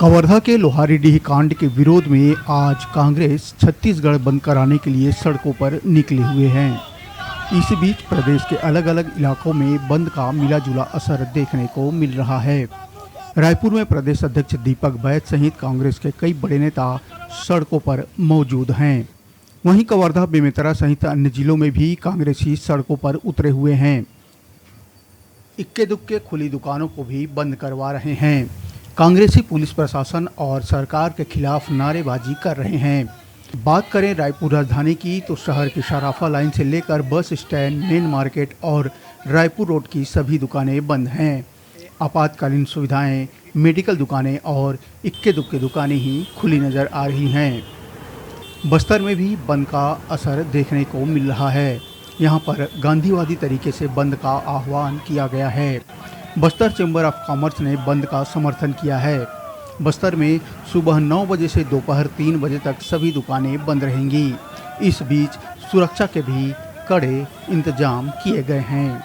कवर्धा के लोहारीडीह कांड के विरोध में आज कांग्रेस छत्तीसगढ़ बंद कराने के लिए सड़कों पर निकले हुए हैं। इस बीच प्रदेश के अलग अलग इलाकों में बंद का मिला जुला असर देखने को मिल रहा है। रायपुर में प्रदेश अध्यक्ष दीपक बैज सहित कांग्रेस के कई बड़े नेता सड़कों पर मौजूद हैं। वहीं कवर्धा बेमेतरा सहित अन्य जिलों में भी कांग्रेसी सड़कों पर उतरे हुए हैं। इक्के दुक्के खुली दुकानों को भी बंद करवा रहे हैं। कांग्रेसी पुलिस प्रशासन और सरकार के खिलाफ नारेबाजी कर रहे हैं। बात करें रायपुर राजधानी की तो शहर की शराफा लाइन से लेकर बस स्टैंड, मेन मार्केट और रायपुर रोड की सभी दुकानें बंद हैं। आपातकालीन सुविधाएं, मेडिकल दुकानें और इक्के दुक्के दुकानें ही खुली नजर आ रही हैं। बस्तर में भी बंद का असर देखने को मिल रहा है। यहां पर गांधीवादी तरीके से बंद का आह्वान किया गया है। बस्तर चैम्बर ऑफ कॉमर्स ने बंद का समर्थन किया है। बस्तर में सुबह 9 बजे से दोपहर 3 बजे तक सभी दुकानें बंद रहेंगी। इस बीच सुरक्षा के भी कड़े इंतजाम किए गए हैं।